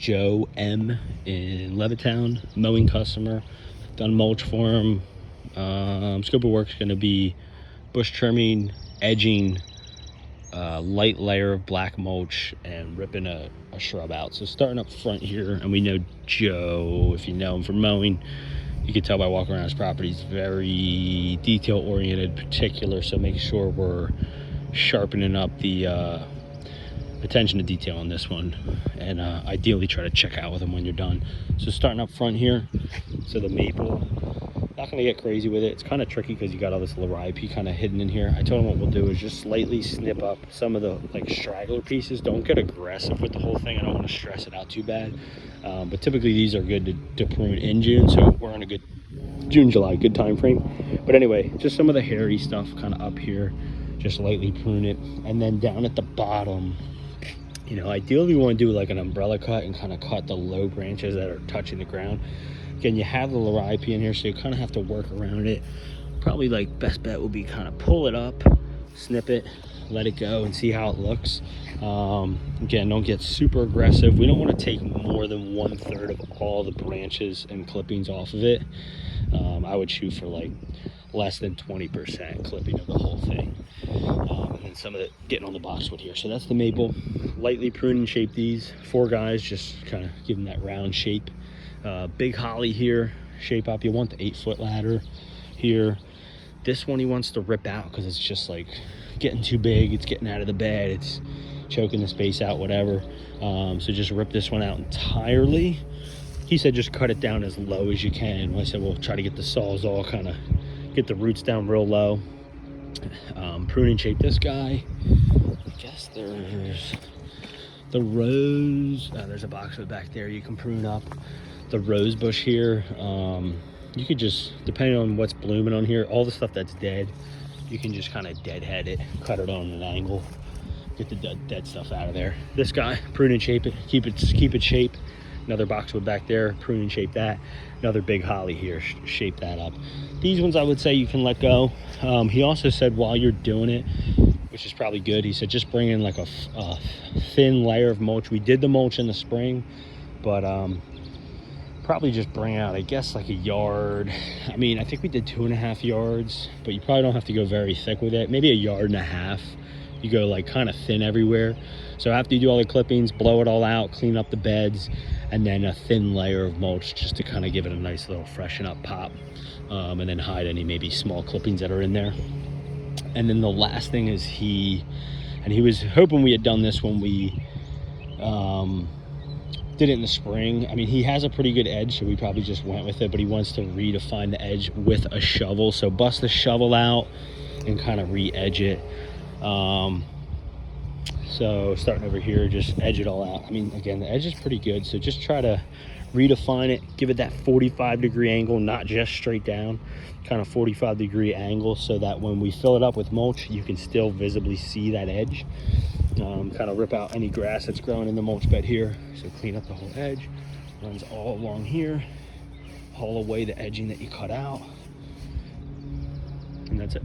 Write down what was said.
Joe M in Levittown, mowing customer. Done mulch for him. Scope of work's going to be bush trimming, edging, light layer of black mulch, and ripping a shrub out. So starting up front here, and we know Joe, if you know him from mowing, you can tell by walking around his property, he's very detail oriented, particular, so make sure we're sharpening up the attention to detail on this one, and ideally try to check out with them when you're done. So starting up front here, so the maple, not going to get crazy with it. It's kind of tricky because you got all this liripe kind of hidden in here. I told him what we'll do is just slightly snip up some of the like straggler pieces. Don't get aggressive with the whole thing. I don't want to stress it out too bad, but typically these are good to prune in June, so we're in a good June, July, good time frame. But anyway, just some of the hairy stuff kind of up here, just lightly prune it. And then down at the bottom, you know, ideally we want to do like an umbrella cut and kind of cut the low branches that are touching the ground. Again, you have the liripe in here, so you kind of have to work around it. Probably like best bet would be kind of pull it up, snip it, let it go, and see how it looks. Again, don't get super aggressive. We don't want to take more than 1/3 of all the branches and clippings off of it. I would shoot for like less than 20% clipping of the whole thing. And then some of it getting on the boxwood here. So that's the maple. Lightly prune and shape these. 4 guys, just kind of give them that round shape. Big holly here, shape up. You want the 8-foot ladder here. This one he wants to rip out because it's just like getting too big. It's getting out of the bed. It's choking the space out, whatever. So just rip this one out entirely. He said just cut it down as low as you can. I said we'll try to get the saws all kind of get the roots down real low. Prune and shape this guy. I guess there's the rose. There's a boxwood back there you can prune up. The rose bush here, you could just, depending on what's blooming on here, all the stuff that's dead, you can just kind of deadhead it, cut it on an angle, get the dead stuff out of there. This guy, prune and shape it, keep it shape. Another boxwood back there, prune and shape that. Another big holly here, shape that up. These ones I would say you can let go. He also said while you're doing it, which is probably good, he said just bring in like a thin layer of mulch. We did the mulch in the spring, but probably just bring out, I guess, like a yard. I mean, I think we did 2.5 yards, but you probably don't have to go very thick with it. Maybe 1.5 yards. You go like kind of thin everywhere. So after you do all the clippings, blow it all out, clean up the beds, and then a thin layer of mulch just to kind of give it a nice little freshen up pop, and then hide any maybe small clippings that are in there. And then the last thing is he was hoping we had done this when we did it in the spring. I mean, he has a pretty good edge, so we probably just went with it, but he wants to redefine the edge with a shovel. So bust the shovel out and kind of re-edge it. So starting over here, just edge it all out. I mean, again, the edge is pretty good, so just try to redefine it, give it that 45-degree angle, not just straight down, kind of 45-degree angle, so that when we fill it up with mulch, you can still visibly see that edge. Kind of rip out any grass that's growing in the mulch bed here. So clean up the whole edge, runs all along here, haul away the edging that you cut out, and that's it.